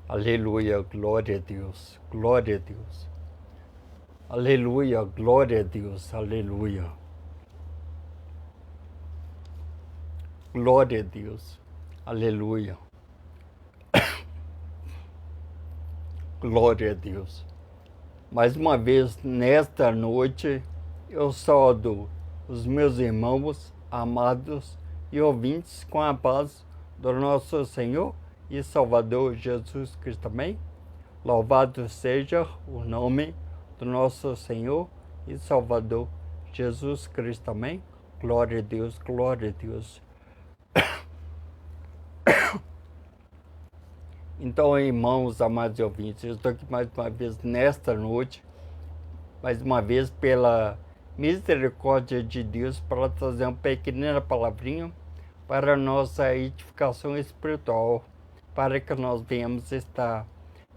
Aleluia, glória a Deus, glória a Deus. Aleluia, glória a Deus, aleluia. Glória a Deus, aleluia. Glória a Deus. Mais uma vez, nesta noite, eu saúdo os meus irmãos amados e ouvintes com a paz do nosso Senhor e Salvador Jesus Cristo. Amém? Louvado seja o nome do nosso Senhor e Salvador Jesus Cristo. Amém? Glória a Deus, glória a Deus. Então, irmãos, amados e ouvintes, eu estou aqui mais uma vez nesta noite, mais uma vez pela misericórdia de Deus, para trazer uma pequena palavrinha para a nossa edificação espiritual, para que nós venhamos estar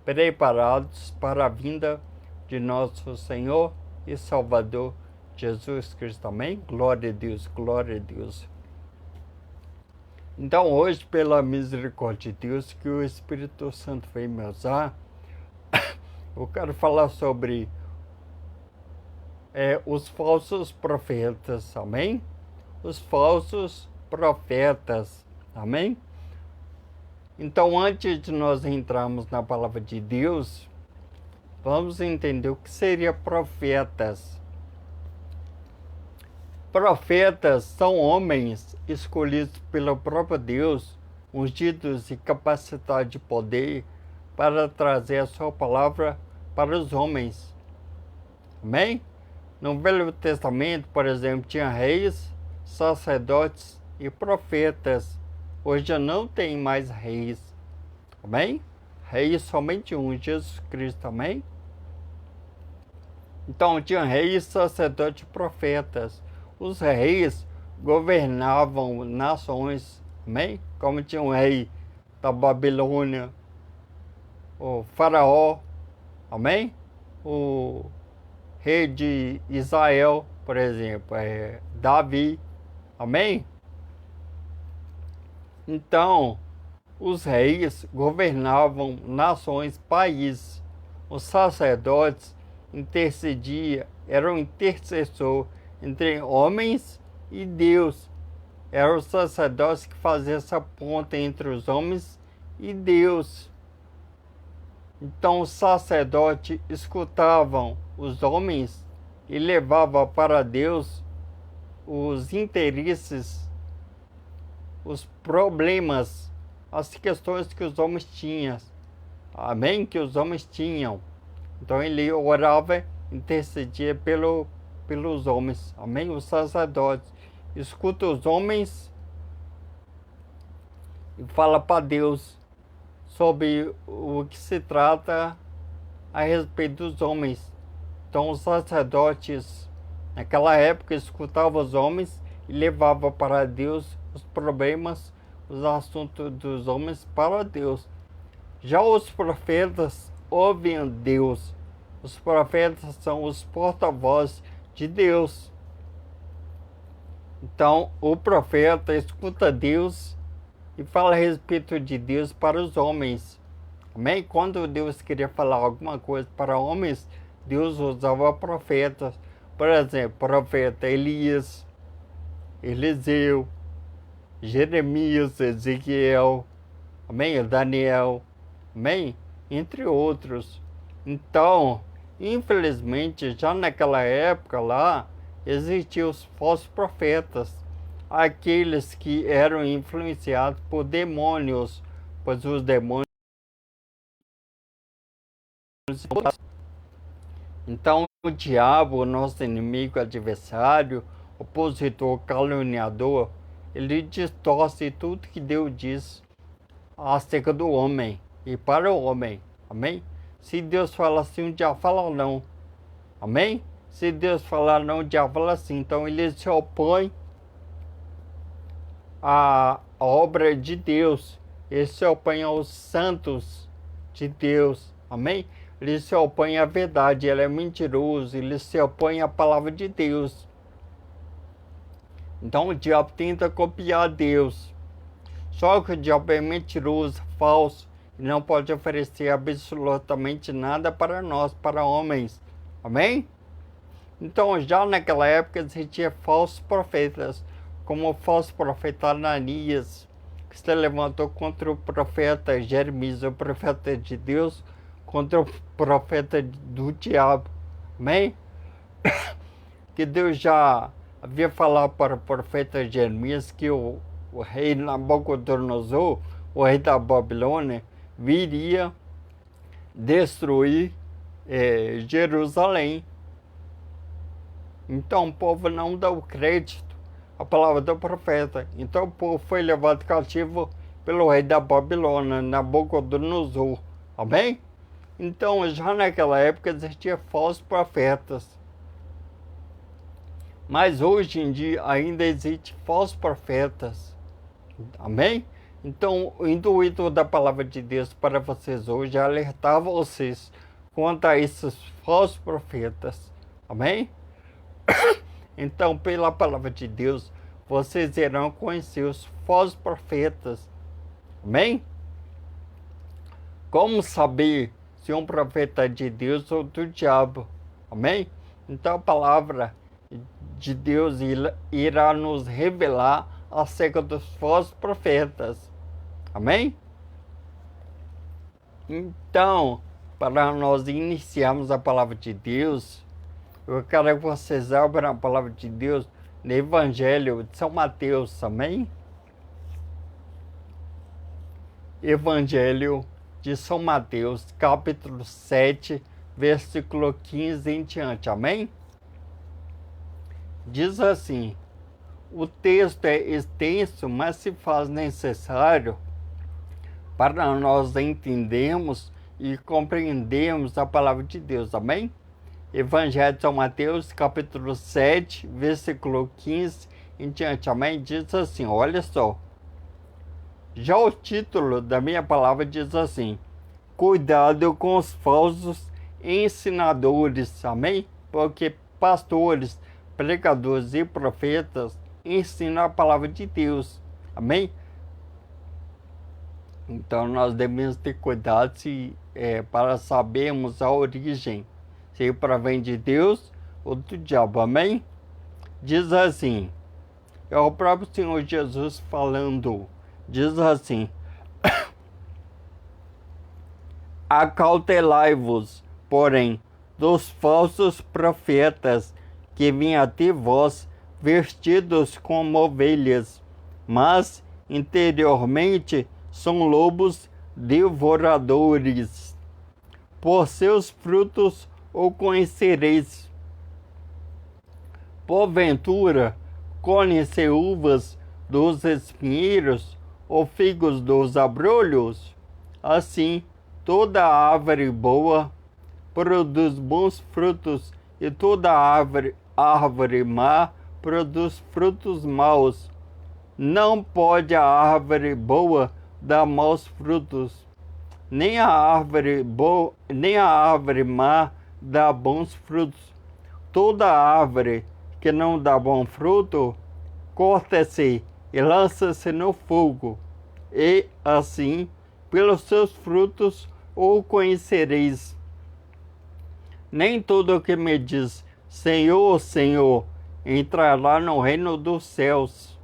preparados para a vinda de nosso Senhor e Salvador Jesus Cristo. Amém? Glória a Deus, glória a Deus. Então, hoje, pela misericórdia de Deus, que o Espírito Santo veio me usar, eu quero falar sobre os falsos profetas, amém? Os falsos profetas, amém? Então, antes de nós entrarmos na palavra de Deus, vamos entender o que seria profetas. Profetas são homens escolhidos pelo próprio Deus, ungidos e capacitados de poder para trazer a sua palavra para os homens. Amém? No Velho Testamento, por exemplo, tinha reis, sacerdotes e profetas. Hoje não tem mais reis. Amém? Reis somente um, Jesus Cristo. Amém? Então tinha reis, sacerdotes e profetas. Os reis governavam nações, amém? Como tinha um rei da Babilônia, o faraó, amém? O rei de Israel, por exemplo, Davi, amém? Então, os reis governavam nações, países. Os sacerdotes eram intercessor entre homens e Deus. Eram os sacerdotes que faziam essa ponte entre os homens e Deus. Então os sacerdotes escutavam os homens e levavam para Deus os interesses, os problemas, as questões que os homens tinham. Amém? Que os homens tinham. Então ele orava, intercedia pelos homens, amém? Os sacerdotes escuta os homens e fala para Deus sobre o que se trata a respeito dos homens. Então os sacerdotes naquela época escutavam os homens e levavam para Deus os problemas, os assuntos dos homens para Deus. Já os profetas ouvem Deus. Os profetas são os porta-vozes de Deus. Então, o profeta escuta Deus e fala a respeito de Deus para os homens. Amém? Quando Deus queria falar alguma coisa para homens, Deus usava profetas. Por exemplo, profeta Elias, Eliseu, Jeremias, Ezequiel, amém? Daniel, amém? Entre outros. Então, infelizmente, já naquela época lá, existiam os falsos profetas, aqueles que eram influenciados por demônios, pois os demônios... Então, o diabo, o nosso inimigo, adversário, opositor, caluniador, ele distorce tudo que Deus diz acerca do homem e para o homem, amém? Se Deus fala assim, o diabo fala não. Amém? Se Deus falar não, o diabo fala sim. Então ele se opõe à obra de Deus. Ele se opõe aos santos de Deus. Amém? Ele se opõe à verdade. Ele é mentiroso. Ele se opõe à palavra de Deus. Então o diabo tenta copiar Deus. Só que o diabo é mentiroso, falso. e não pode oferecer absolutamente nada para nós, para homens. Amém? Então, já naquela época existia falsos profetas, como o falso profeta Ananias, que se levantou contra o profeta Jeremias, o profeta de Deus, contra o profeta do diabo. Amém? Que Deus já havia falado para o profeta Jeremias que o rei Nabucodonosor, o rei da Babilônia, viria destruir Jerusalém. Então o povo não deu crédito à palavra do profeta. Então o povo foi levado cativo pelo rei da Babilônia, Nabucodonosor. Amém? Então já naquela época existiam falsos profetas. Mas hoje em dia ainda existem falsos profetas. Amém? Então o intuito da palavra de Deus para vocês hoje é alertar vocês contra esses falsos profetas. Amém? Então, pela palavra de Deus, vocês irão conhecer os falsos profetas. Amém? Como saber se um profeta é de Deus ou do diabo? Amém? Então, a palavra de Deus irá nos revelar acerca dos falsos profetas. Amém? Então, para nós iniciarmos a palavra de Deus, eu quero que vocês abram a palavra de Deus no Evangelho de São Mateus, amém? Evangelho de São Mateus, capítulo 7, versículo 15 em diante, amém? Diz assim: o texto é extenso, mas se faz necessário para nós entendermos e compreendermos a palavra de Deus, amém? Evangelho de São Mateus, capítulo 7, versículo 15 em diante, amém? Diz assim, olha só. Já o título da minha palavra diz assim: cuidado com os falsos ensinadores, amém? Porque pastores, pregadores e profetas ensinam a palavra de Deus, amém? Então nós devemos ter cuidado para sabermos a origem, se provém de Deus ou do diabo, amém? Diz assim, é o próprio Senhor Jesus falando, diz assim: acautelai-vos, porém, dos falsos profetas que vêm até vós vestidos como ovelhas, mas interiormente são lobos devoradores. Por seus frutos o conhecereis. Porventura, colhem-se uvas dos espinheiros ou figos dos abrolhos? Assim, toda árvore boa produz bons frutos, e toda árvore má produz frutos maus. Não pode a árvore boa dar maus frutos, nem a árvore boa, nem a árvore má dá bons frutos. Toda árvore que não dá bom fruto, corta-se e lança-se no fogo. E assim, pelos seus frutos o conhecereis. Nem todo o que me diz Senhor, Senhor, entrará no reino dos céus,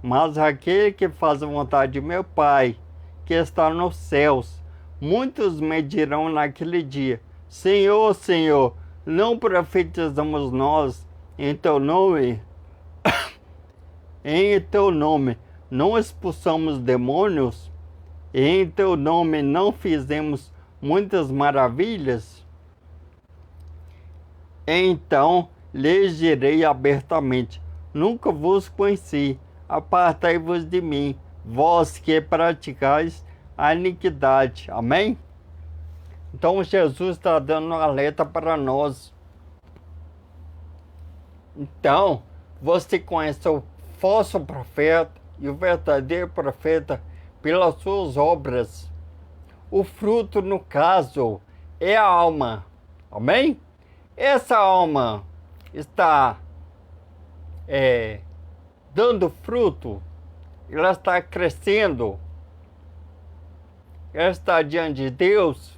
mas aquele que faz a vontade de meu Pai, que está nos céus. Muitos me dirão naquele dia: Senhor, Senhor, não profetizamos nós em teu nome? Em teu nome não expulsamos demônios? E em teu nome não fizemos muitas maravilhas? Então lhes direi abertamente: nunca vos conheci, apartai-vos de mim, vós que praticais a iniquidade. Amém? Então Jesus está dando um alerta para nós. Então, você conhece o falso profeta e o verdadeiro profeta pelas suas obras. O fruto, no caso, é a alma. Amém? Essa alma está dando fruto, ela está crescendo. ela está diante de Deus,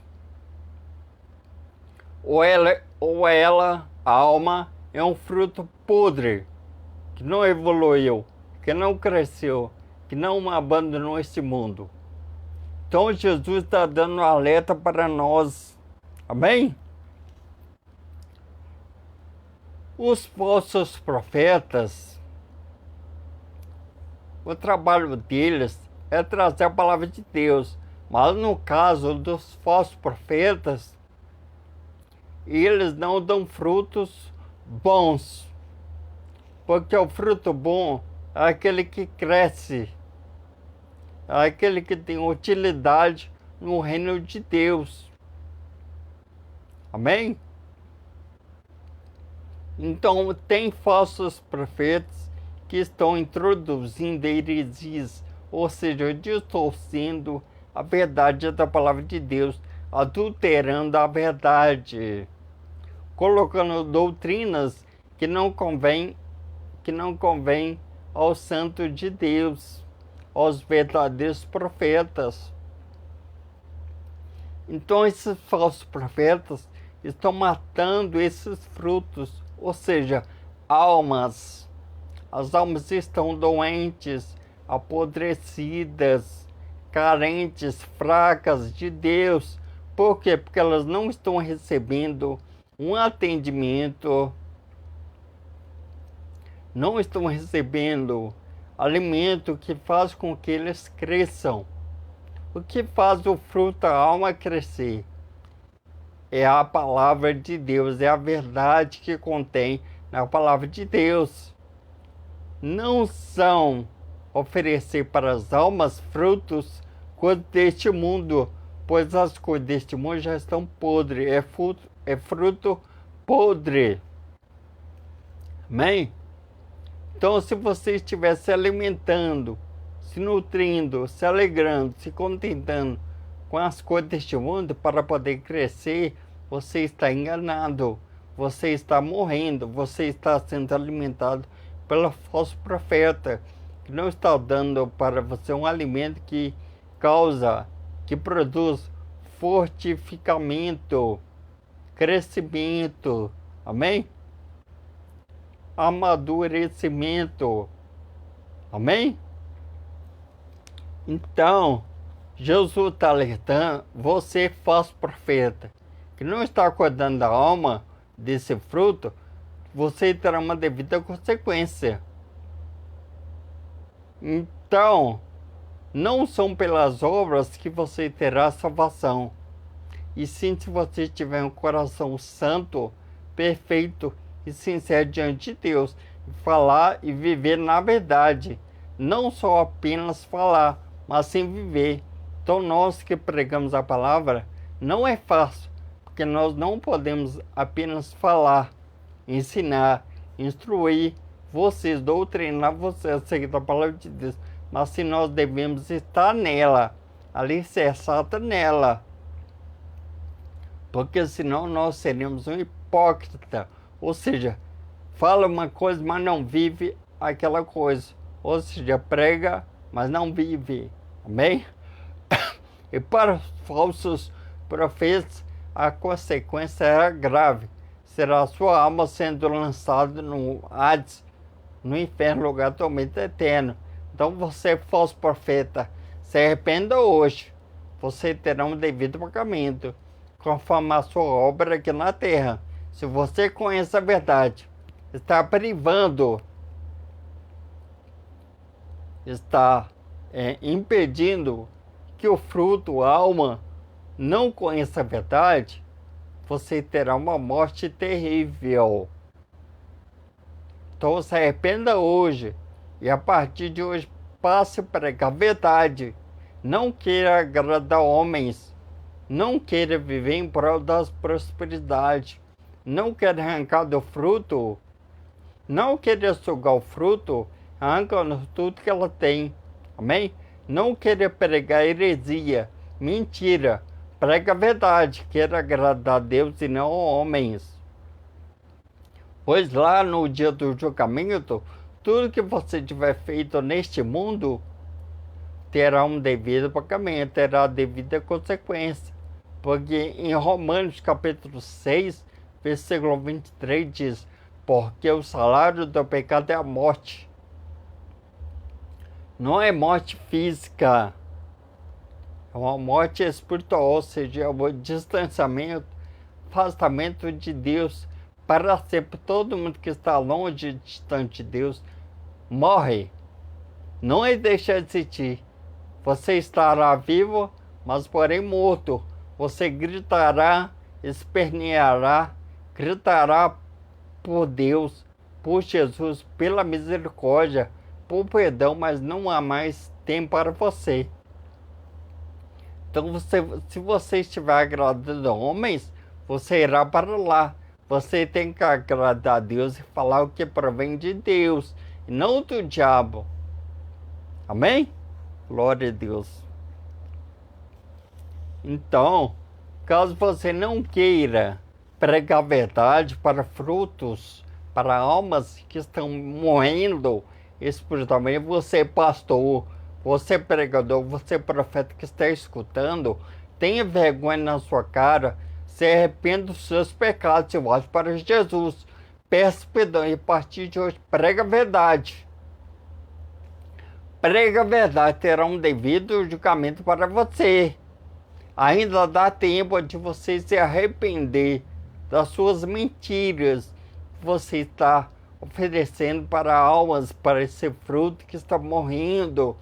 ou ela, a alma, é um fruto podre, que não evoluiu, que não cresceu, que não abandonou esse mundo. Então Jesus está dando um alerta para nós. Amém? Os falsos profetas, o trabalho deles é trazer a palavra de Deus. Mas no caso dos falsos profetas, eles não dão frutos bons. Porque o fruto bom é aquele que cresce, é aquele que tem utilidade no reino de Deus. Amém? Então, tem falsos profetas que estão introduzindo heresias, ou seja, distorcendo a verdade da palavra de Deus, adulterando a verdade, colocando doutrinas que não convém aos santos de Deus, aos verdadeiros profetas. Então esses falsos profetas estão matando esses frutos, ou seja, almas. As almas estão doentes, apodrecidas, carentes, fracas de Deus. Por quê? Porque elas não estão recebendo um atendimento, não estão recebendo alimento que faz com que eles cresçam. O que faz o fruto da alma crescer é a palavra de Deus, é a verdade que contém na palavra de Deus. Não são oferecer para as almas frutos coisas deste mundo, pois as coisas deste mundo já estão podres, é fruto podre. Amém? Então, se você estiver se alimentando, se nutrindo, se alegrando, se contentando com as coisas deste mundo para poder crescer, você está enganado, você está morrendo, você está sendo alimentado pelo falso profeta, que não está dando para você um alimento que causa, que produz fortificamento, crescimento, amém? Amadurecimento, amém? Então, Jesus está alertando você, falso profeta, que não está cuidando da alma desse fruto, você terá uma devida consequência. Então, não são pelas obras que você terá salvação, e sim se você tiver um coração santo, perfeito e sincero diante de Deus, falar e viver na verdade, não só apenas falar, mas sim viver. Então nós que pregamos a palavra, não é fácil, porque nós não podemos apenas falar, ensinar, instruir vocês, doutrinar vocês a seguir a palavra de Deus, mas se nós devemos estar nela, alicerçada nela, porque senão nós seremos um hipócrita, ou seja, fala uma coisa, mas não vive aquela coisa, ou seja, prega, mas não vive, amém? E para os falsos profetas, a consequência é grave, será a sua alma sendo lançada no Hades, no inferno, lugar de tormento eterno. Então você, falso profeta, se arrependa hoje, você terá um devido pagamento, conforme a sua obra aqui na terra. Se você conhece a verdade, está privando, está impedindo que o fruto, a alma, não conheça a verdade, você terá uma morte terrível. Então se arrependa hoje e a partir de hoje passe a pregar a verdade. Não queira agradar homens, não queira viver em prol das prosperidades, não queira arrancar do fruto, não queira sugar o fruto, arranca tudo que ela tem, amém? Não queira pregar heresia, mentira, prega a verdade, queira agradar a Deus e não homens. Pois lá no dia do julgamento, tudo que você tiver feito neste mundo terá um devido pagamento, terá devida consequência. Porque em Romanos capítulo 6, versículo 23 diz: porque o salário do pecado é a morte. Não é morte física, é uma morte espiritual, ou seja, é o distanciamento, afastamento de Deus para sempre. Todo mundo que está longe, distante de Deus, morre. Não é deixar de existir. Você estará vivo, mas porém morto. Você gritará, esperneará, gritará por Deus, por Jesus, pela misericórdia, por perdão, mas não há mais tempo para você. Então, se você estiver agradando homens, você irá para lá. Você tem que agradar a Deus e falar o que provém de Deus, e não do diabo. Amém? Glória a Deus. Então, caso você não queira pregar a verdade para frutos, para almas que estão morrendo espiritualmente, você pastor, você pregador, você profeta que está escutando, tenha vergonha na sua cara, se arrependa dos seus pecados, se volte para Jesus, peça perdão e a partir de hoje prega a verdade. Prega a verdade, terá um devido julgamento para você. Ainda dá tempo de você se arrepender das suas mentiras que você está oferecendo para almas, para esse fruto que está morrendo,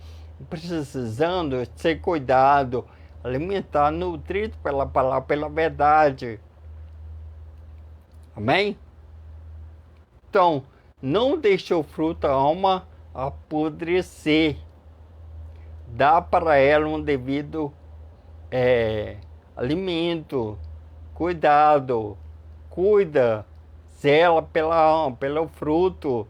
precisando ser cuidado, alimentar, nutrido pela palavra, pela verdade. Amém? Então, não deixe o fruto, a alma, apodrecer. Dá para ela um devido alimento, cuidado, cuida, zela pela alma, pelo fruto,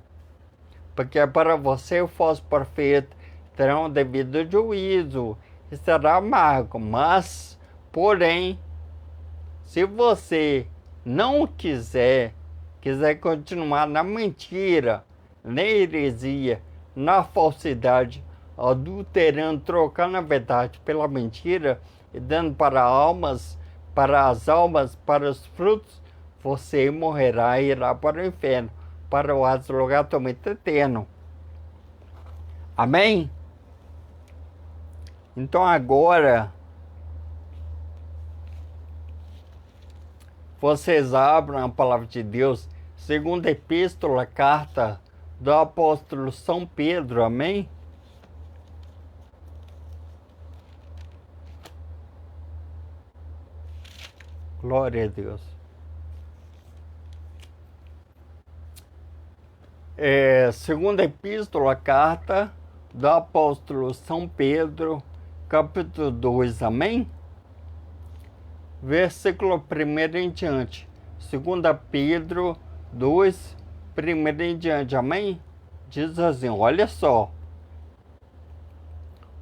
porque para você o falso profeta terá um devido juízo e será amargo, mas, porém, se você não quiser continuar na mentira, na heresia, na falsidade, adulterando, trocando a verdade pela mentira e dando para as almas, para os frutos, você morrerá e irá para o inferno, para o lugar totalmente eterno. Amém? Então agora, vocês abram a palavra de Deus, segunda epístola, carta do apóstolo São Pedro, amém? Glória a Deus. Segunda epístola, carta do apóstolo São Pedro, capítulo 2, amém? Versículo 1 em diante. Segunda Pedro 2, 1 em diante, amém? Diz assim, olha só.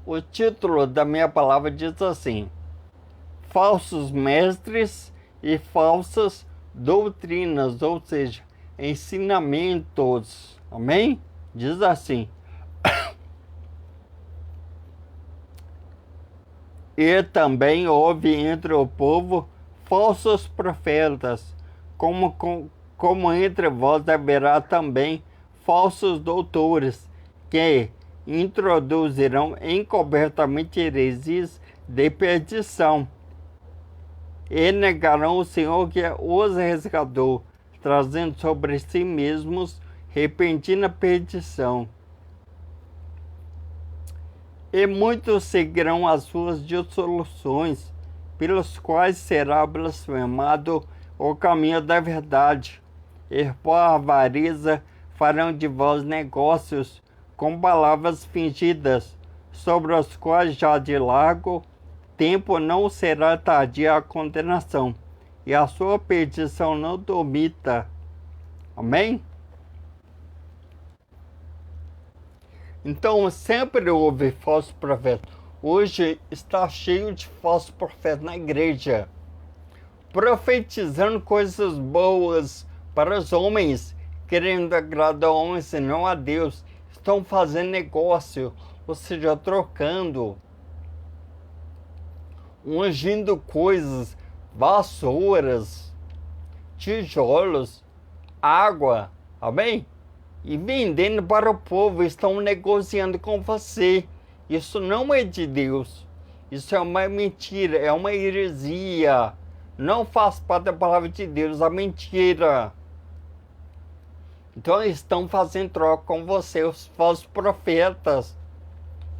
O título da minha palavra diz assim: falsos mestres e falsas doutrinas, ou seja, ensinamentos, amém? Diz assim: e também houve entre o povo falsos profetas, como entre vós haverá também falsos doutores, que introduzirão encobertamente heresias de perdição, e negarão o Senhor que os resgatou, trazendo sobre si mesmos repentina perdição. E muitos seguirão as suas dissoluções, pelos quais será blasfemado o caminho da verdade. E por avareza farão de vós negócios com palavras fingidas, sobre os quais já de largo tempo não será tardia a condenação, e a sua perdição não dormita. Amém? Então, sempre houve falsos profetas. Hoje está cheio de falsos profetas na igreja, profetizando coisas boas para os homens, querendo agradar homens e não a Deus. Estão fazendo negócio, ou seja, trocando, ungindo coisas, vassouras, tijolos, água, amém? E vendendo para o povo, estão negociando com você. Isso não é de Deus. Isso é uma mentira, é uma heresia. Não faz parte da palavra de Deus, a mentira. Então estão fazendo troca com você, os falsos profetas.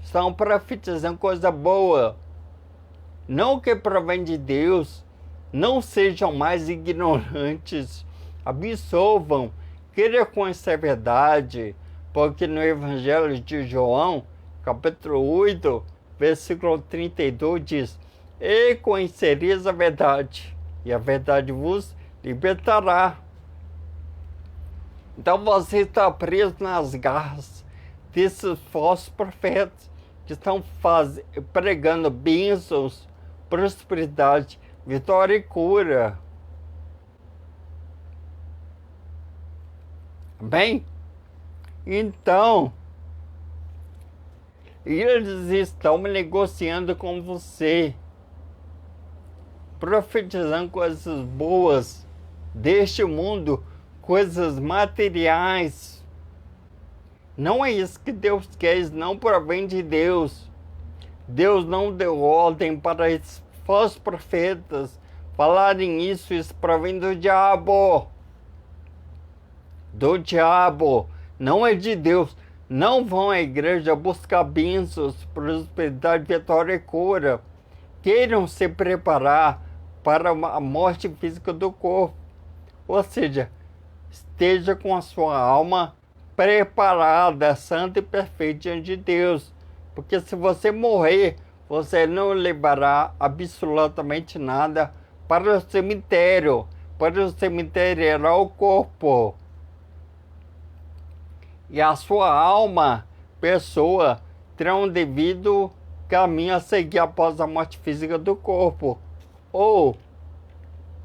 Estão profetizando coisa boa. Não que provém de Deus. Não sejam mais ignorantes. Absolvam. Queira conhecer a verdade. Porque no Evangelho de João, capítulo 8, versículo 32 diz: E conhecereis a verdade, e a verdade vos libertará. Então você está preso nas garras desses falsos profetas que estão pregando bênçãos, prosperidade, vitória e cura. Bem, então, eles estão negociando com você, profetizando coisas boas deste mundo, coisas materiais. Não é isso que Deus quer, isso não provém de Deus. Deus não deu ordem para esses falsos profetas falarem isso, isso provém do diabo. Do diabo, não é de Deus. Não vão à igreja buscar bênçãos, prosperidade, vitória e cura. Queiram se preparar para a morte física do corpo. Ou seja, esteja com a sua alma preparada, santa e perfeita diante de Deus. Porque se você morrer, você não levará absolutamente nada para o cemitério. Para o cemitério irá o corpo. E a sua alma, pessoa, terá um devido caminho a seguir após a morte física do corpo. Ou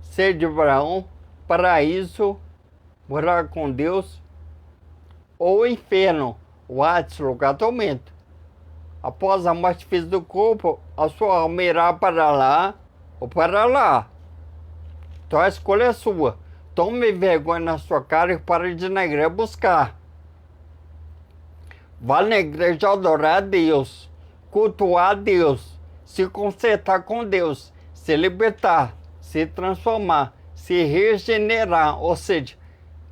ser de Abraão, paraíso, morar com Deus, ou inferno, o Hades, lugar de tormento. Após a morte física do corpo, a sua alma irá para lá ou para lá. Então a escolha é sua. Tome vergonha na sua cara e pare de ir na igreja buscar. Vá na igreja adorar a Deus, cultuar a Deus, se consertar com Deus, se libertar, se transformar, se regenerar, ou seja,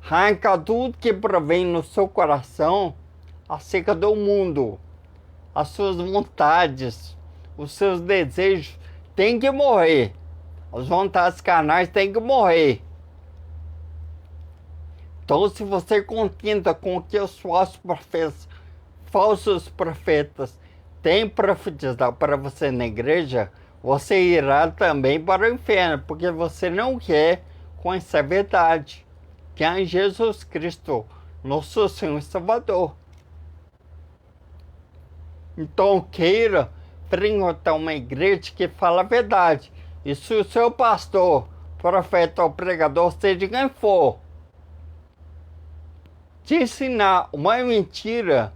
arrancar tudo que provém no seu coração acerca do mundo, as suas vontades, os seus desejos têm que morrer, as vontades carnais têm que morrer. Então, se você contenta com o que os falsos profetas têm profetizado para você na igreja, você irá também para o inferno, porque você não quer conhecer a verdade, que é em Jesus Cristo, nosso Senhor e Salvador. Então queira frequentar uma igreja que fala a verdade. E se o seu pastor, profeta ou pregador, seja quem for, te ensinar uma mentira,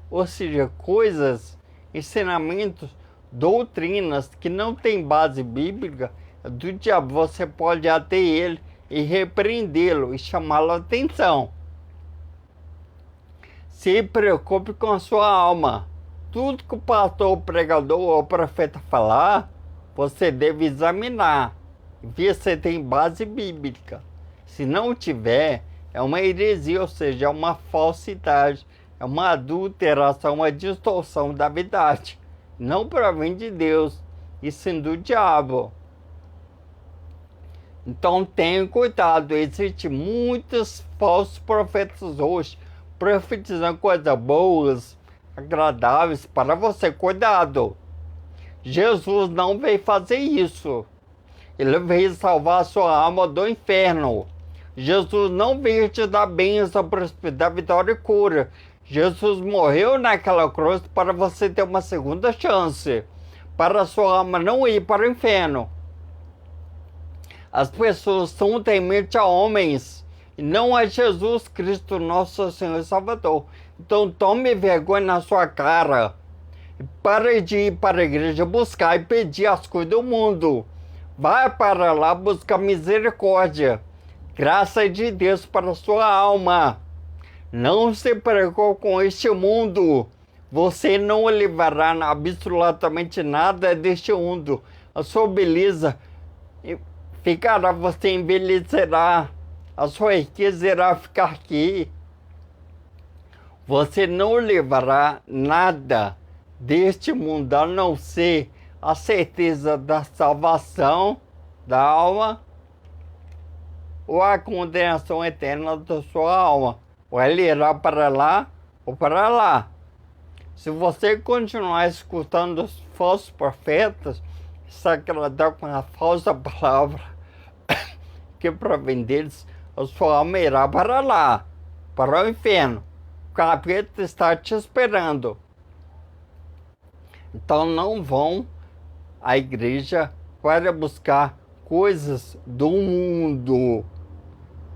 ou seja, coisas, ensinamentos, doutrinas que não tem base bíblica, do diabo, você pode até ele e repreendê-lo e chamá-lo a atenção. Se preocupe com a sua alma. Tudo que o pastor, o pregador ou o profeta falar, você deve examinar e ver se tem base bíblica. Se não tiver, é uma heresia, ou seja, é uma falsidade, é uma adulteração, uma distorção da verdade. Não provém de Deus, e sim do diabo. Então tenha cuidado, existem muitos falsos profetas hoje, profetizando coisas boas, agradáveis para você. Cuidado! Jesus não veio fazer isso. Ele veio salvar a sua alma do inferno. Jesus não veio te dar bênção, prosperidade, vitória e cura. Jesus morreu naquela cruz para você ter uma segunda chance, para a sua alma não ir para o inferno. As pessoas são tementes a homens, e não a Jesus Cristo, nosso Senhor e Salvador. Então tome vergonha na sua cara, Para de ir para a igreja buscar e pedir as coisas do mundo. Vai para lá buscar misericórdia, graça de Deus para a sua alma. Não se preocupe com este mundo. Você não levará absolutamente nada deste mundo. A sua beleza ficará, você envelhecerá. A sua riqueza irá ficar aqui. Você não levará nada deste mundo, a não ser a certeza da salvação da alma ou a condenação eterna da sua alma. Ou ela irá para lá ou para lá. Se você continuar escutando os falsos profetas, se agradar com a falsa palavra que provém deles, a sua alma irá para lá, para o inferno. O capeta está te esperando. Então não vão à igreja para buscar coisas do mundo.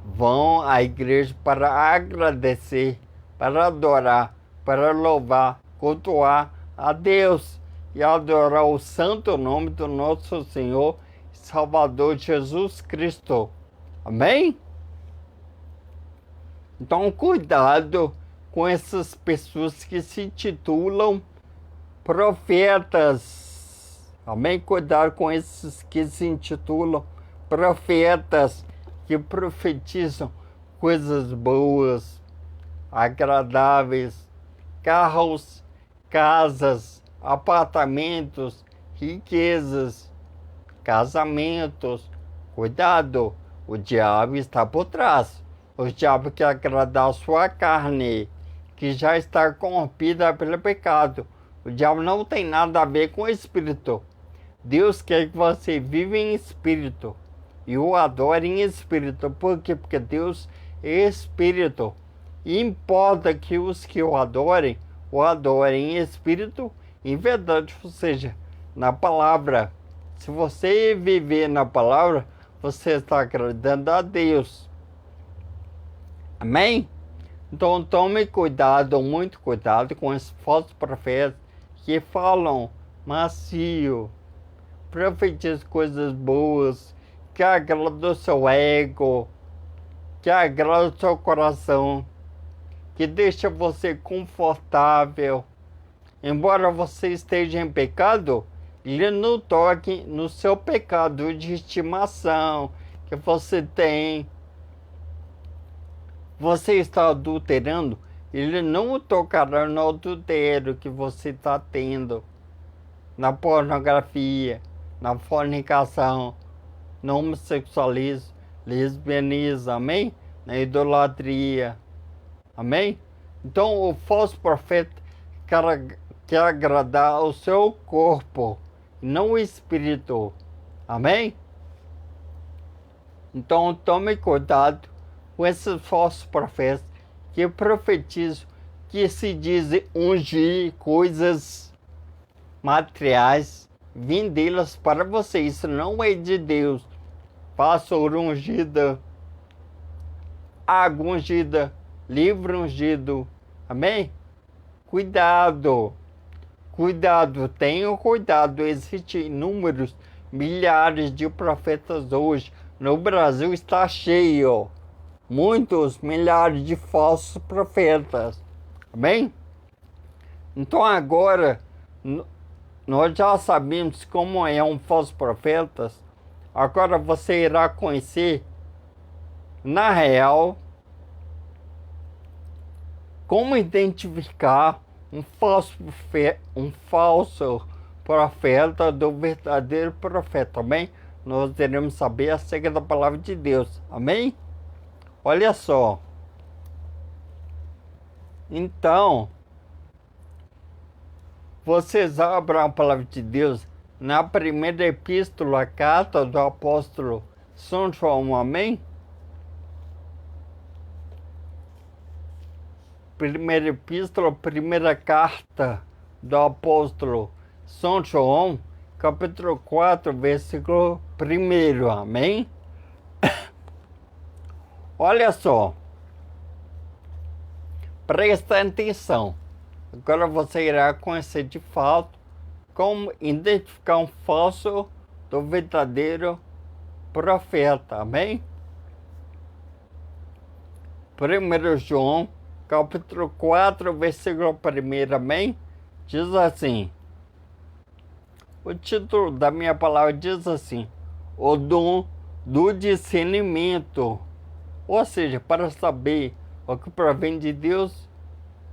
Vão à igreja para agradecer, para adorar, para louvar, cultuar a Deus e adorar o santo nome do nosso Senhor e Salvador Jesus Cristo. Amém? Então, cuidado com essas pessoas que se intitulam profetas. Amém? Cuidado com esses que se intitulam profetas, que profetizam coisas boas, agradáveis, carros, casas, apartamentos, riquezas, casamentos. Cuidado, o diabo está por trás. O diabo quer agradar a sua carne, que já está corrompida pelo pecado. O diabo não tem nada a ver com o espírito. Deus quer que você viva em espírito e o adore em espírito. Por quê? Porque Deus é espírito. E importa que os que o adorem em espírito, em verdade, ou seja, na palavra. Se você viver na palavra, você está agradando a Deus. Amém? Então tome cuidado, muito cuidado com esses falsos profetas que falam macio, profetizam coisas boas, que agradam o seu ego, que agradam o seu coração, que deixa você confortável. Embora você esteja em pecado, ele não toque no seu pecado de estimação que você tem. Você está adulterando, ele não tocará no adultério que você está tendo, na pornografia, na fornicação, no homossexualismo, lesbianismo, amém? Na idolatria, amém? Então o falso profeta quer agradar o seu corpo, não o espírito, amém? Então tome cuidado com esses falsos profetas que profetizam, que se dizem ungir coisas materiais, vendê-las para você. Isso não é de Deus. Pastor ungida, água ungida, livro ungido. Amém? Cuidado. Cuidado, tenham cuidado. Existem inúmeros, milhares de profetas hoje. No Brasil está cheio. Muitos, milhares de falsos profetas. Amém? Então agora, nós já sabemos como é um falso profeta. Agora você irá conhecer, na real, como identificar um falso profeta do verdadeiro profeta. Amém? Nós iremos saber acerca da palavra de Deus. Amém? Olha só. Então, vocês abram a palavra de Deus na primeira epístola, a carta do apóstolo São João, amém? Primeira epístola, primeira carta do apóstolo São João, capítulo 4, versículo 1, amém? Olha só, presta atenção. Agora você irá conhecer de fato como identificar um falso do verdadeiro profeta. Amém? 1 João, capítulo 4, versículo 1, amém? Diz assim, o título da minha palavra diz assim, o dom do discernimento, ou seja, para saber o que provém de Deus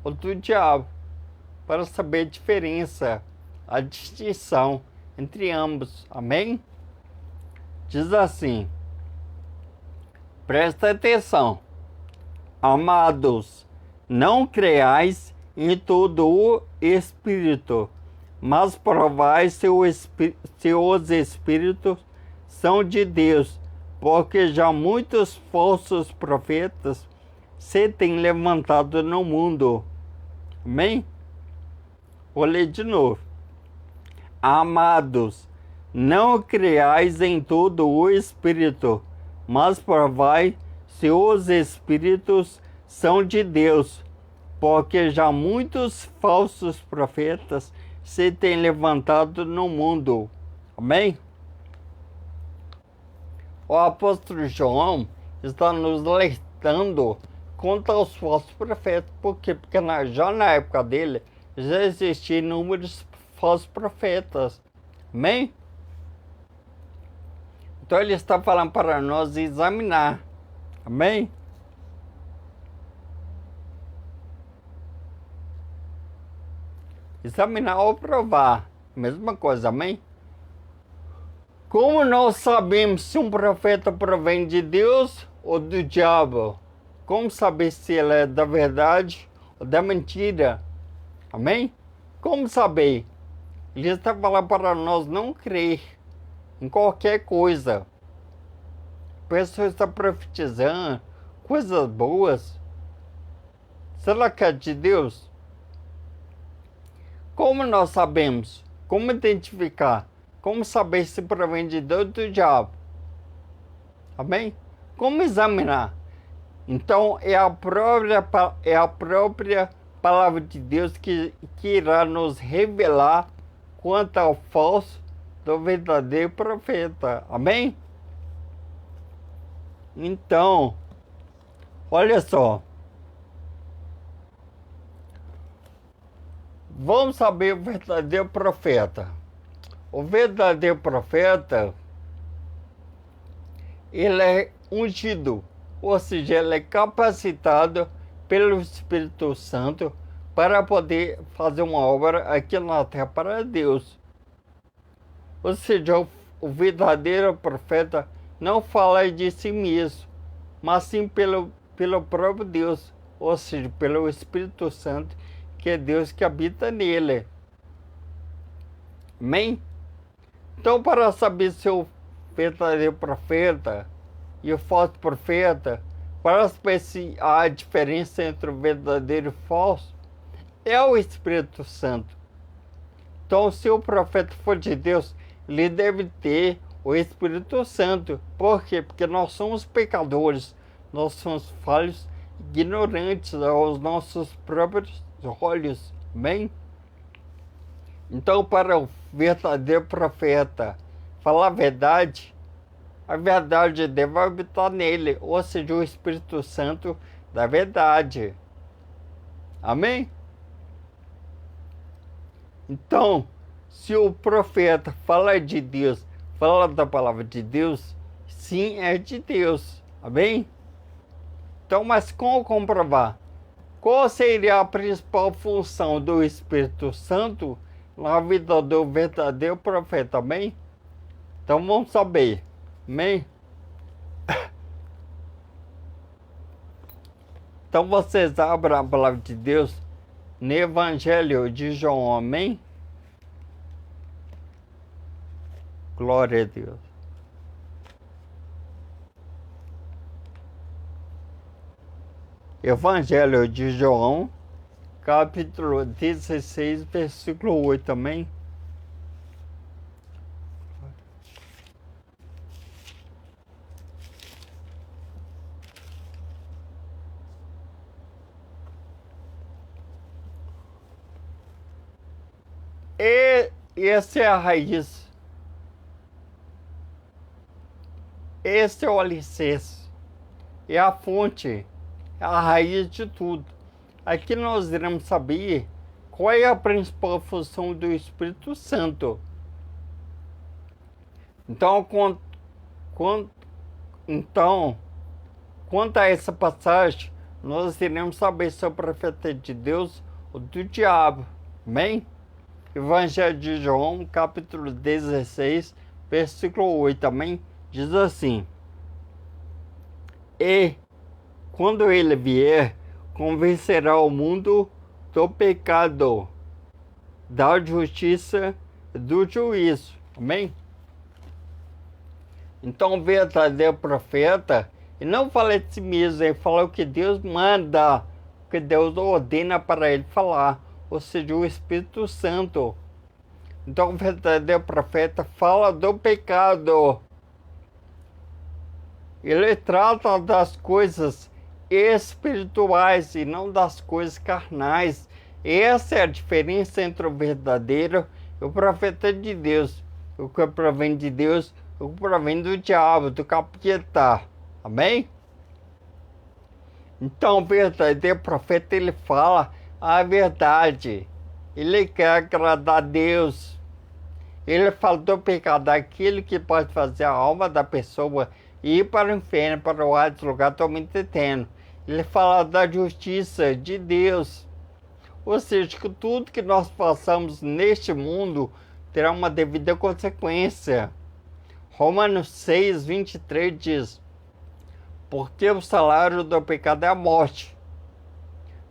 ou do diabo, para saber a diferença, a distinção entre ambos, amém? Diz assim, presta atenção, amados, não creais em todo o espírito, mas provai se os espíritos são de Deus, porque já muitos falsos profetas se têm levantado no mundo. Amém? Vou ler de novo. Amados, não creais em todo o espírito, mas provai se os espíritos são de Deus, porque já muitos falsos profetas se têm levantado no mundo. Amém? O apóstolo João está nos alertando contra os falsos profetas. Por quê? Porque já na época dele já existiam inúmeros falsos profetas. Amém? Então ele está falando para nós examinar. Amém? Examinar ou provar. Mesma coisa, amém? Como nós sabemos se um profeta provém de Deus ou do diabo? Como saber se ele é da verdade ou da mentira? Amém? Como saber? Ele está falando para nós não crer em qualquer coisa. A pessoa está profetizando coisas boas. Será que é de Deus? Como nós sabemos? Como identificar? Como saber se provém de Deus ou do diabo? Amém? Como examinar? Então, é a própria palavra de Deus que irá nos revelar quanto ao falso do verdadeiro profeta. Amém? Então, olha só. Vamos saber o verdadeiro profeta. O verdadeiro profeta, ele é ungido, ou seja, ele é capacitado pelo Espírito Santo para poder fazer uma obra aqui na terra para Deus. Ou seja, o verdadeiro profeta não fala de si mesmo, mas sim pelo próprio Deus, ou seja, pelo Espírito Santo, que é Deus que habita nele. Amém? Então, para saber se o verdadeiro profeta e o falso profeta, para saber se há a diferença entre o verdadeiro e o falso, é o Espírito Santo. Então, se o profeta for de Deus, ele deve ter o Espírito Santo. Por quê? Porque nós somos pecadores, nós somos falhos, ignorantes aos nossos próprios olhos. Amém? Então, para o verdadeiro profeta falar a verdade deve habitar nele, ou seja, o Espírito Santo da verdade. Amém? Então, se o profeta fala de Deus, fala da palavra de Deus, sim, é de Deus. Amém? Então, mas como comprovar? Qual seria a principal função do Espírito Santo na vida do verdadeiro profeta? Amém? Então vamos saber. Amém? Então vocês abram a palavra de Deus no Evangelho de João. Amém? Glória a Deus. Evangelho de João, capítulo 16, versículo 8, amém? essa é a raiz. Esse é o alicerce. É a fonte. É a raiz de tudo. Aqui nós iremos saber qual é a principal função do Espírito Santo. Então, quanto a essa passagem, nós iremos saber se é o profeta de Deus ou do diabo. Amém? Evangelho de João, capítulo 16, versículo 8, amém? Diz assim: E, quando ele vier, convencerá o mundo do pecado, da justiça e do juízo. Amém? Então o verdadeiro profeta, ele não fala de si mesmo, ele fala o que Deus manda, o que Deus ordena para ele falar, ou seja, o Espírito Santo. Então o verdadeiro profeta fala do pecado. Ele trata das coisas espirituais e não das coisas carnais. Essa é a diferença entre o verdadeiro e o profeta de Deus. O que provém de Deus, o que provém do diabo, do capeta. Amém? Então o verdadeiro profeta, ele fala a verdade. Ele quer agradar a Deus. Ele fala do pecado, aquele que pode fazer a alma da pessoa ir para o inferno, para o alto lugar totalmente eterno. Ele fala da justiça de Deus. Ou seja, que tudo que nós façamos neste mundo terá uma devida consequência. Romanos 6, 23 diz: porque o salário do pecado é a morte.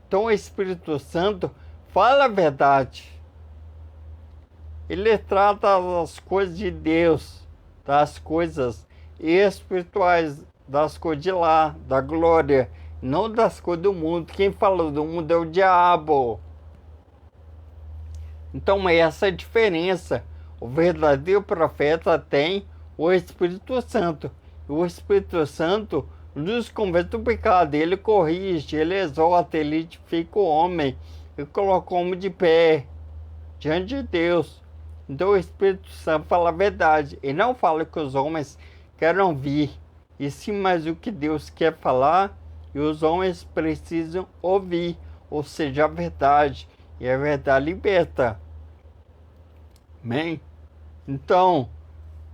Então o Espírito Santo fala a verdade. Ele trata das coisas de Deus, das coisas espirituais, das coisas de lá, da glória, não das coisas do mundo. Quem fala do mundo é o diabo. Então é essa a diferença. O verdadeiro profeta tem o Espírito Santo. O Espírito Santo nos convence do pecado. Ele corrige, ele exorta, ele edifica o homem. Ele coloca o homem de pé diante de Deus. Então o Espírito Santo fala a verdade. Ele não fala que os homens querem ouvir, e sim mais o que Deus quer falar, e os homens precisam ouvir, ou seja, a verdade. E a verdade liberta. Amém? Então,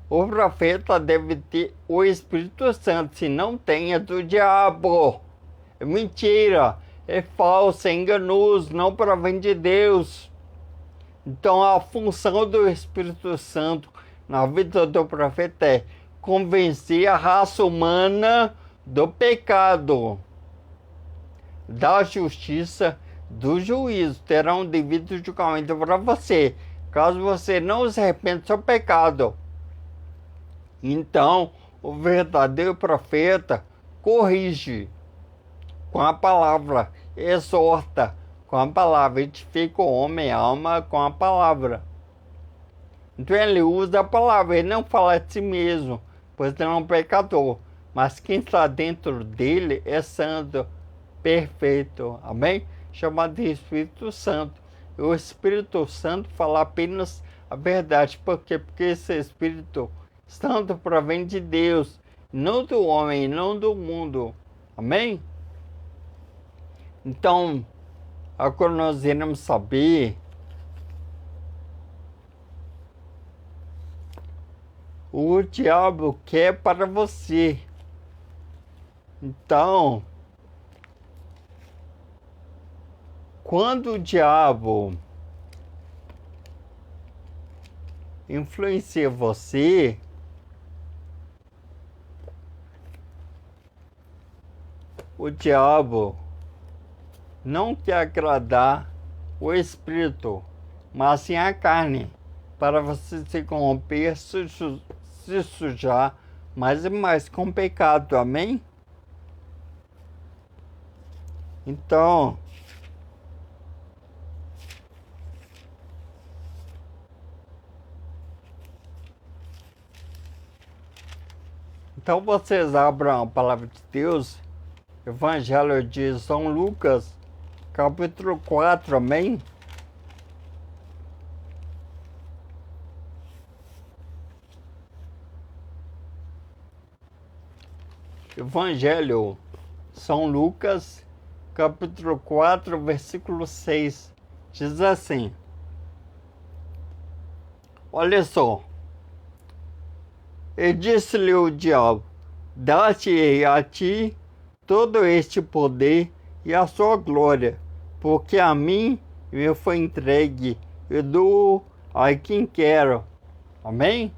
o profeta deve ter o Espírito Santo. Se não tem, é do diabo. É mentira, é falso, é enganoso, não provém de Deus. Então a função do Espírito Santo na vida do profeta é convencer a raça humana do pecado, da justiça, do juízo. Terá um devido julgamento para você, caso você não se arrependa do seu pecado. Então o verdadeiro profeta corrige com a palavra, exorta com a palavra, edifica o homem, a alma com a palavra. Então ele usa a palavra, ele não fala de si mesmo, pois ele é um pecador. Mas quem está dentro dele é santo, perfeito. Amém? Chamado de Espírito Santo. E o Espírito Santo fala apenas a verdade. Por quê? Porque esse Espírito Santo provém de Deus, não do homem, não do mundo. Amém? Então, agora nós iremos saber o diabo quer para você. Então, quando o diabo influencia você, o diabo não quer agradar o espírito, mas sim a carne, para você se corromper, se sujar mais e mais com o pecado. Amém? Então, vocês abram a palavra de Deus, Evangelho de São Lucas, capítulo 4, amém? Evangelho São Lucas, capítulo 4, versículo 6, diz assim: olha só, e disse-lhe o diabo: dá-te-ei a ti todo este poder e a sua glória, porque a mim me foi entregue, e dou a quem quero. Amém?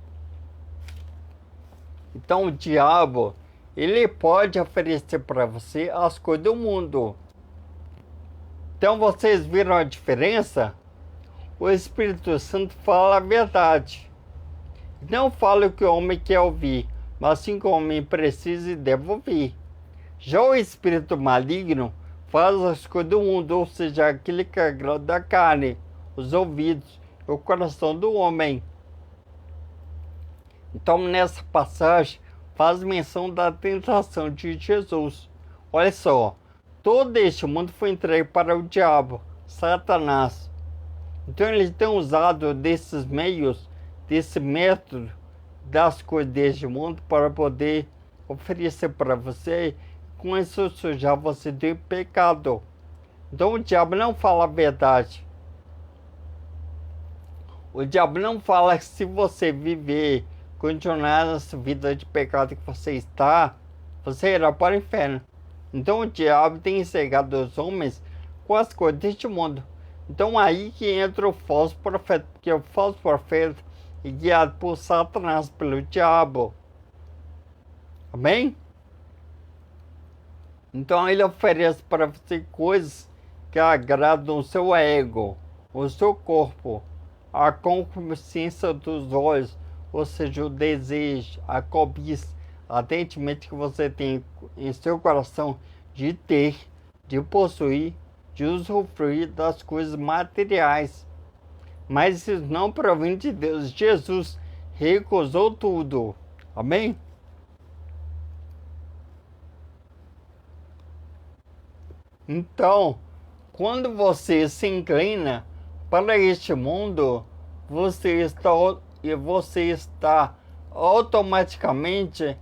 Então o diabo, ele pode oferecer para você as coisas do mundo. Então vocês viram a diferença? O Espírito Santo fala a verdade. Não fala o que o homem quer ouvir, mas sim que o homem precisa e deve ouvir. Já o espírito maligno faz as coisas do mundo, ou seja, aquele que agrada a carne, os ouvidos e o coração do homem. Então, nessa passagem, faz menção da tentação de Jesus. Olha só, todo este mundo foi entregue para o diabo, Satanás. Então, eles têm usado desses meios, desse método, das coisas deste mundo para poder oferecer para você, com isso sujar você de pecado. Então o diabo não fala a verdade. O diabo não fala que se você viver, continuar nessa vida de pecado que você está, você irá para o inferno. Então o diabo tem cegado os homens com as coisas deste mundo. Então aí que entra o falso profeta, porque o falso profeta é guiado por Satanás, pelo diabo. Amém? Então ele oferece para você coisas que agradam o seu ego, o seu corpo, a concupiscência dos olhos, ou seja, o desejo, a cobiça, atentamente que você tem em seu coração de ter, de possuir, de usufruir das coisas materiais. Mas isso não provém de Deus. Jesus recusou tudo. Amém? Então, quando você se inclina para este mundo, você está automaticamente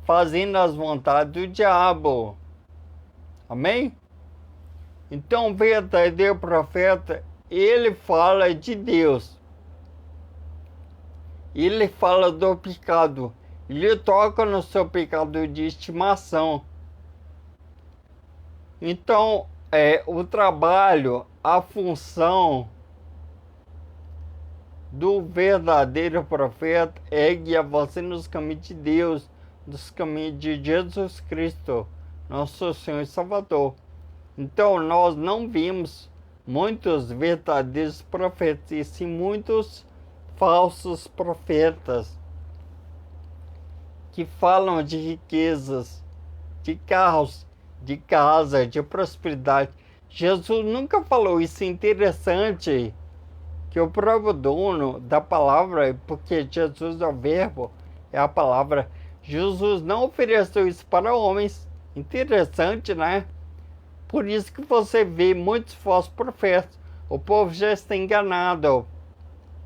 fazendo as vontades do diabo. Amém? Então, o verdadeiro profeta, ele fala de Deus. Ele fala do pecado. Ele toca no seu pecado de estimação. Então, o trabalho, a função do verdadeiro profeta é guiar você nos caminhos de Deus, nos caminhos de Jesus Cristo, nosso Senhor e Salvador. Então, nós não vimos muitos verdadeiros profetas, e sim muitos falsos profetas que falam de riquezas, de carros, de casa, de prosperidade. Jesus nunca falou isso. É interessante que o próprio dono da palavra, porque Jesus é o verbo, é a palavra, Jesus não ofereceu isso para homens. Interessante, né? Por isso que você vê muitos falsos profetas. O povo já está enganado.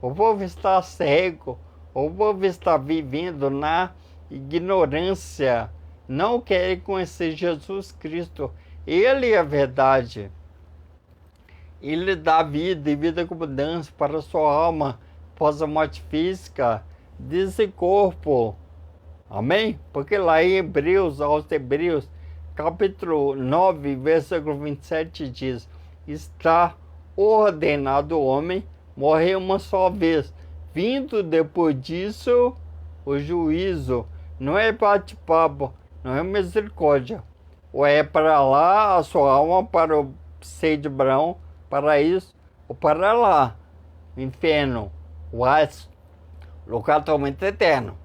O povo está cego. O povo está vivendo na ignorância. Não querem conhecer Jesus Cristo. Ele é a verdade. Ele dá vida e vida com abundância para a sua alma após a morte física desse corpo. Amém? Porque lá em aos Hebreus, capítulo 9, versículo 27 diz: está ordenado o homem morrer uma só vez, vindo depois disso o juízo. Não é bate-papo, não é misericórdia. Ou é para lá a sua alma, para o seio de Abraão, para isso, ou para lá, inferno, o Hades, lugar totalmente eterno.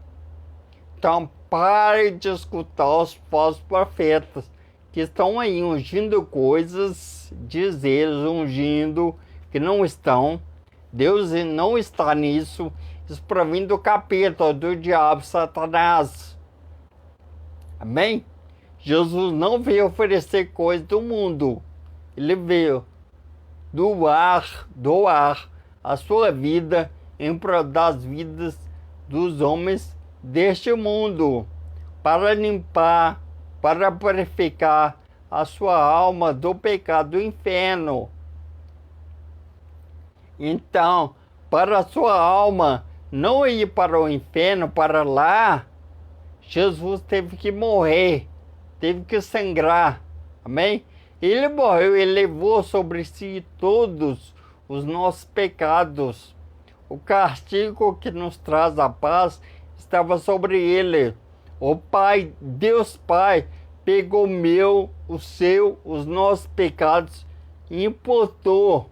Então, pare de escutar os falsos profetas que estão aí ungindo coisas, diz eles, ungindo, que não estão. Deus não está nisso. Isso provém do capeta, do diabo, Satanás. Amém? Jesus não veio oferecer coisas do mundo. Ele veio doar a sua vida em prol das vidas dos homens deste mundo, para limpar para purificar a sua alma do pecado do inferno. Então, para a sua alma não ir para o inferno, para lá, Jesus teve que morrer, teve que sangrar, amém? Ele morreu, ele levou sobre si todos os nossos pecados. O castigo que nos traz a paz estava sobre ele. O Pai, Deus Pai, pegou o seu, os nossos pecados e imputou.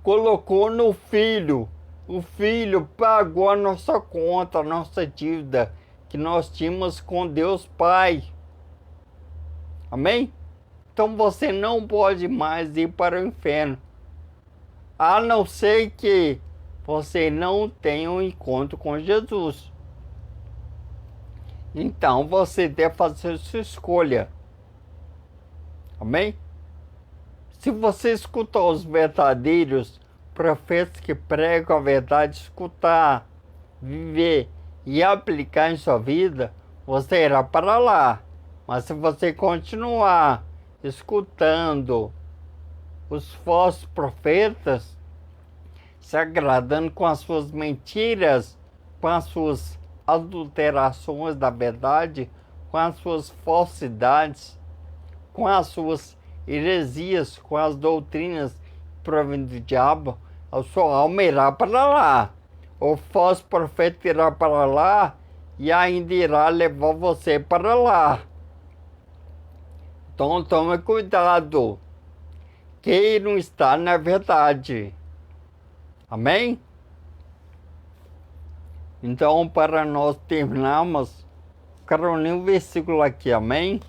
Colocou no Filho. O Filho pagou a nossa conta, a nossa dívida que nós tínhamos com Deus Pai. Amém? Então você não pode mais ir para o inferno, a não ser que você não tenha um encontro com Jesus. Então você deve fazer sua escolha. Amém? Se você escutar os verdadeiros profetas que pregam a verdade, escutar, viver e aplicar em sua vida, você irá para lá. Mas se você continuar escutando os falsos profetas, se agradando com as suas mentiras, com as suas adulterações da verdade, com as suas falsidades, com as suas heresias, com as doutrinas provindas do diabo, a sua alma irá para lá. O falso profeta irá para lá e ainda irá levar você para lá. Então tome cuidado. Queiram estar na verdade. Amém? Então, para nós terminarmos, quero ler um versículo aqui, amém?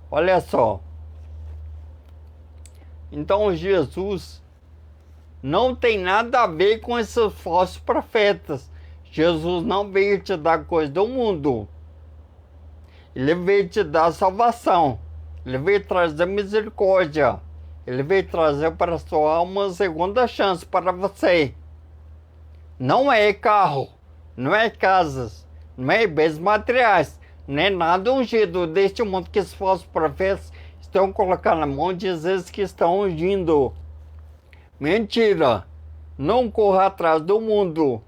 Olha só. Então, Jesus não tem nada a ver com esses falsos profetas. Jesus não veio te dar coisa do mundo. Ele veio te dar salvação. Ele veio trazer misericórdia. Ele veio trazer para a sua alma uma segunda chance para você. Não é carro, não é casas, não é bens materiais, não é nada ungido deste mundo que os falsos profetas estão colocando na mão de Jesus que estão ungindo. Mentira! Não corra atrás do mundo.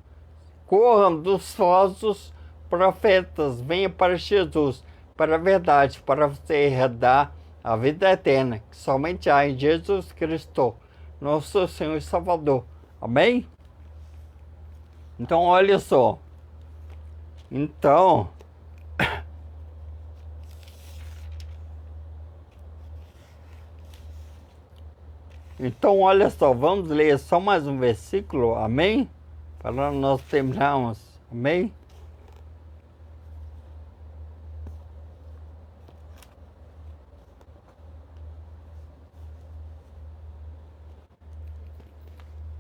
Corram dos falsos profetas. Venha para Jesus, para a verdade, para você herdar a vida eterna, que somente há em Jesus Cristo, nosso Senhor e Salvador. Amém? Então, olha só. Então, olha só, vamos ler só mais um versículo, amém? Para nós terminarmos, amém?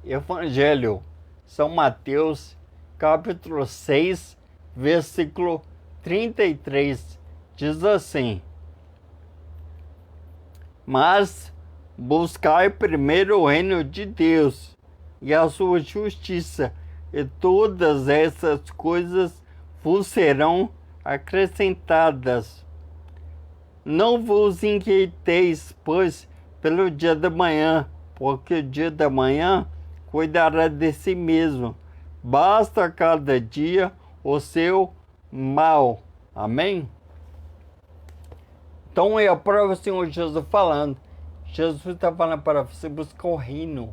Evangelho, São Mateus, capítulo 6, versículo 33, diz assim: Mas buscai primeiro o reino de Deus e a sua justiça, e todas essas coisas vos serão acrescentadas. Não vos inquieteis, pois, pelo dia da manhã, porque o dia da manhã cuidará de si mesmo. Basta cada dia o seu mal. Amém? Então é a prova, Senhor Jesus falando. Jesus está falando para você buscar o reino,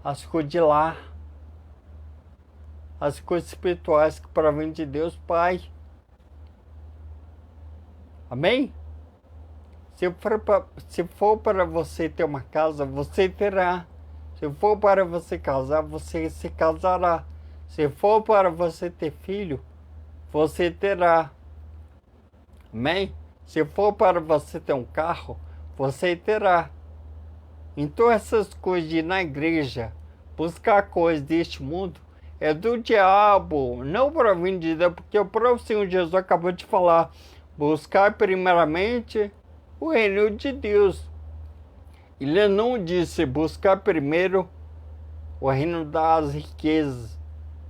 as coisas de lá, as coisas espirituais que provêm de Deus Pai. Amém? Se for para você ter uma casa, você terá. Se for para você casar, você se casará. Se for para você ter filho, você terá. Amém? Se for para você ter um carro, você terá. Então essas coisas de ir na igreja, buscar coisas deste mundo, é do diabo, não provém de Deus, porque o próprio Senhor Jesus acabou de falar: buscar primeiramente o reino de Deus. Ele não disse buscar primeiro o reino das riquezas,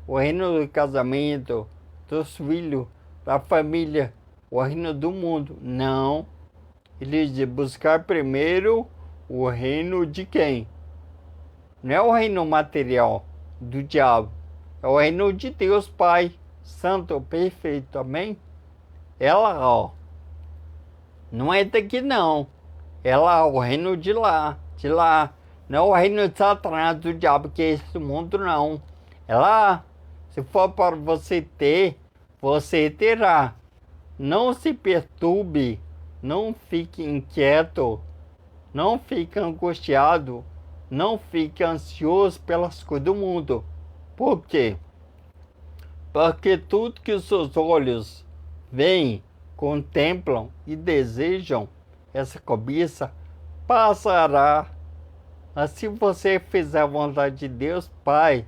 o reino do casamento, dos filhos, da família. o reino do mundo. Não. Ele diz buscar primeiro o reino de quem? Não é o reino material do diabo. É o reino de Deus Pai, Santo, perfeito. Amém? Ela, ó. Não é daqui não. Ela é o reino de lá. De lá. Não é o reino de Satanás, do diabo, que é esse mundo, não. Ela, se for para você ter, você terá. Não se perturbe. Não fique inquieto. Não fique angustiado. Não fique ansioso pelas coisas do mundo. Por quê? Porque tudo que os seus olhos veem, contemplam e desejam, essa cobiça passará. Mas se você fizer a vontade de Deus, Pai,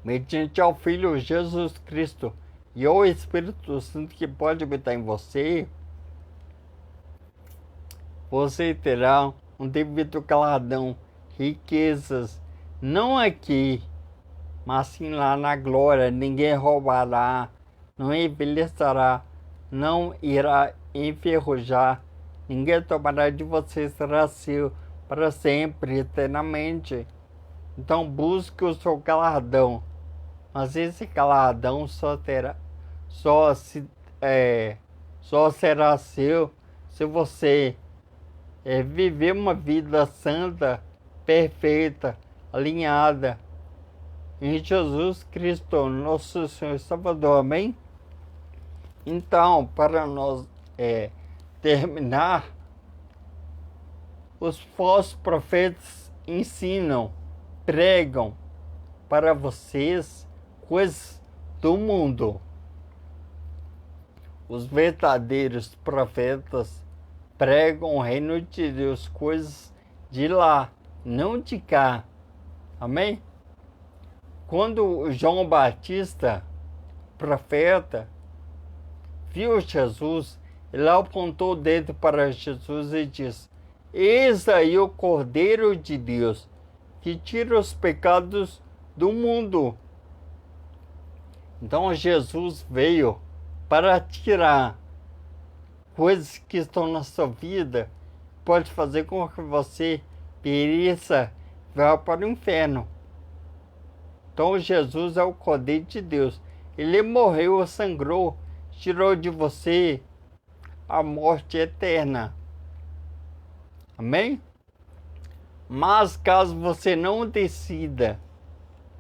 mediante ao Filho Jesus Cristo e ao Espírito Santo que pode habitar em você, você terá um devido galardão, riquezas, não aqui, mas sim lá na glória. Ninguém roubará, não envelhecerá, não irá enferrujar, ninguém tomará de você, será seu para sempre, eternamente. Então busque o seu galardão, mas esse galardão só será seu se você viver uma vida santa, perfeita, alinhada em Jesus Cristo, nosso Senhor e Salvador. Amém? Então, para nós terminar, os falsos profetas ensinam, pregam para vocês coisas do mundo. Os verdadeiros profetas pregam o reino de Deus, coisas de lá, não de cá. Amém? Quando João Batista, profeta, viu Jesus, ele apontou o dedo para Jesus e disse: eis aí o Cordeiro de Deus, que tira os pecados do mundo. Então Jesus veio para tirar coisas que estão na sua vida, pode fazer com que você pereça, vá para o inferno. Então Jesus é o Cordeiro de Deus. Ele morreu, sangrou, tirou de você a morte eterna. Amém? Mas caso você não decida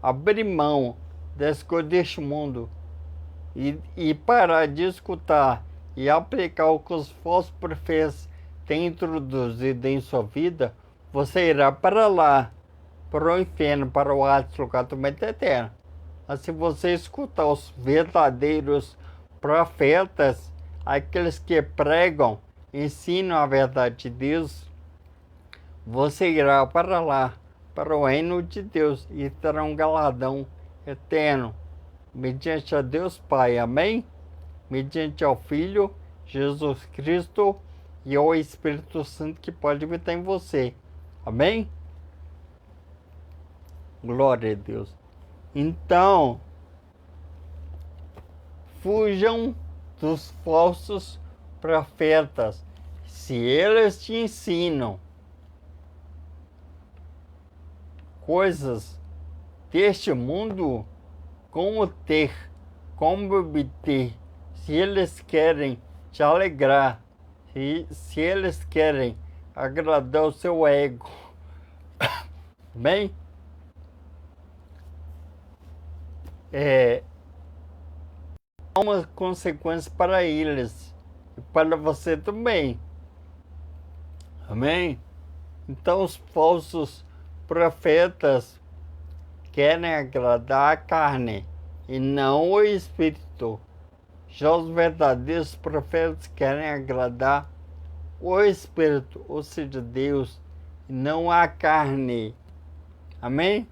abrir mão das coisas deste mundo e parar de escutar e aplicar o que os falsos profetas têm introduzido em sua vida, você irá para lá, para o inferno, para o alto lugar do tormento eterno. Mas se você escutar os verdadeiros profetas, aqueles que pregam, ensinam a verdade de Deus, você irá para lá, para o reino de Deus, e terá um galardão eterno, mediante a Deus Pai. Amém? Mediante ao Filho, Jesus Cristo, e ao Espírito Santo que pode habitar em você. Amém? Glória a Deus. Então, fujam dos falsos profetas. Se eles te ensinam coisas deste mundo, como ter, como obter, se eles querem te alegrar, se eles querem agradar o seu ego, bem, há uma consequência para eles e para você também. Amém? Então os falsos profetas querem agradar a carne e não o espírito. Já os verdadeiros profetas querem agradar o espírito, ou seja, Deus, e não a carne. Amém?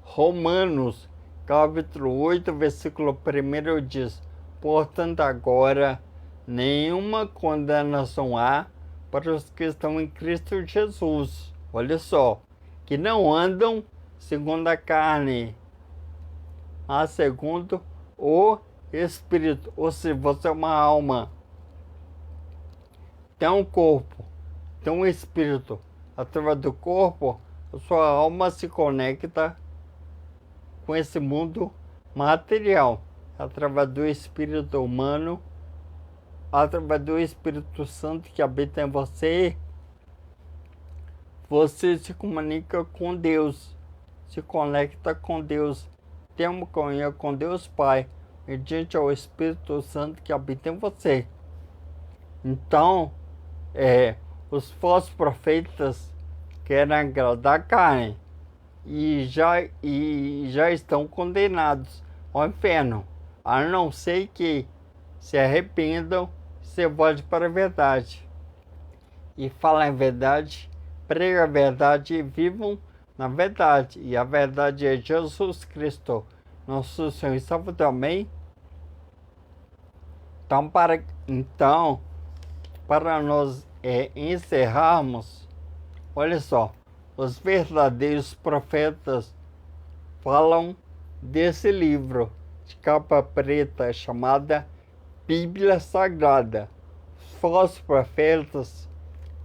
Romanos, capítulo 8, versículo 1 diz: portanto, agora nenhuma condenação há para os que estão em Cristo Jesus. Olha só, que não andam segundo a carne, mas segundo o espírito, ou seja, você é uma alma, tem um corpo, tem um espírito. Através do corpo, a sua alma se conecta com esse mundo material, através do espírito humano, através do Espírito Santo que habita em você, você se comunica com Deus, se conecta com Deus, tem uma comunhão com Deus Pai, mediante ao Espírito Santo que habita em você. Então, os falsos profetas querem agradar a carne e já estão condenados ao inferno, a não ser que se arrependam, se volte para a verdade. E falem a verdade, pregam a verdade e vivam na verdade. E a verdade é Jesus Cristo, nosso Senhor e Salvador. Amém? Então, para nós encerrarmos, olha só, os verdadeiros profetas falam desse livro de capa preta chamada Bíblia Sagrada. Os falsos profetas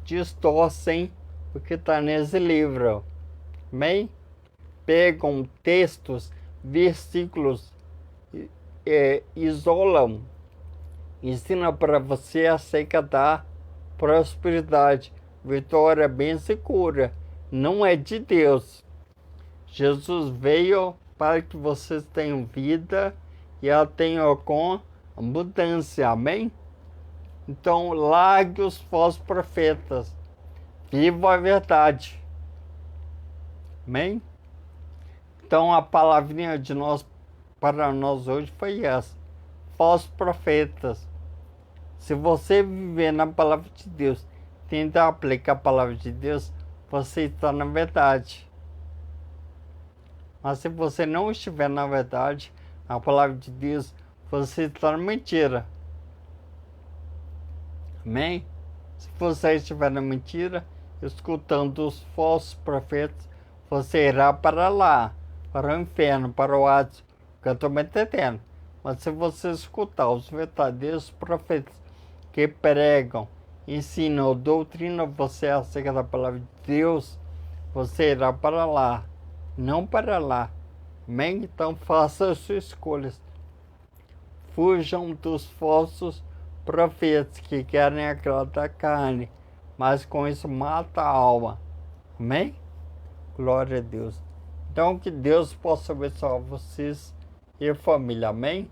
distorcem o que está nesse livro. Amém? Pegam textos, versículos, isolam, ensinam para você acerca da prosperidade, vitória, bênção e cura. Não é de Deus. Jesus veio para que vocês tenham vida e a tenham com abundância. Amém? Então, largue os falsos profetas. Viva a verdade. Amém? Então, a palavrinha para nós hoje foi essa. Falsos profetas. Se você viver na palavra de Deus, tentar aplicar a palavra de Deus, você está na verdade. Mas se você não estiver na verdade, na palavra de Deus, você está na mentira. Amém? Se você estiver na mentira, escutando os falsos profetas, você irá para lá, para o inferno, para o Hades, que eu estou me entendendo. Mas se você escutar os verdadeiros profetas que pregam, ensinam, doutrinam você acerca da palavra de Deus, você irá para lá, não para lá. Amém? Então faça as suas escolhas. Fujam dos falsos profetas que querem agradar a carne, mas com isso mata a alma. Amém? Glória a Deus. Então que Deus possa abençoar vocês e a família. Amém?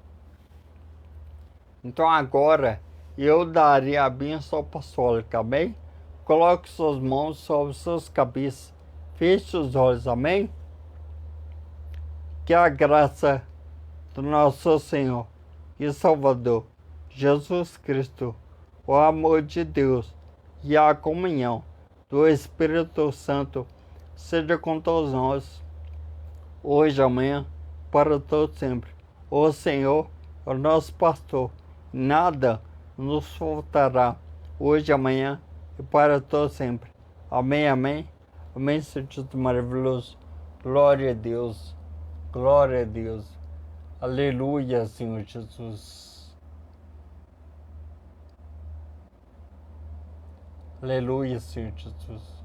Então agora eu darei a bênção apostólica. Amém? Coloque suas mãos sobre suas cabeças. Feche os olhos. Amém? Que a graça do nosso Senhor e Salvador Jesus Cristo, o amor de Deus e a comunhão do Espírito Santo seja com todos nós, hoje, amanhã, para todo sempre. O Senhor é o nosso pastor, nada nos faltará, hoje, amanhã e para todo sempre. Amém, amém. Amém, Senhor Jesus maravilhoso. Glória a Deus. Glória a Deus. Aleluia, Senhor Jesus. Aleluia, Senhor Jesus.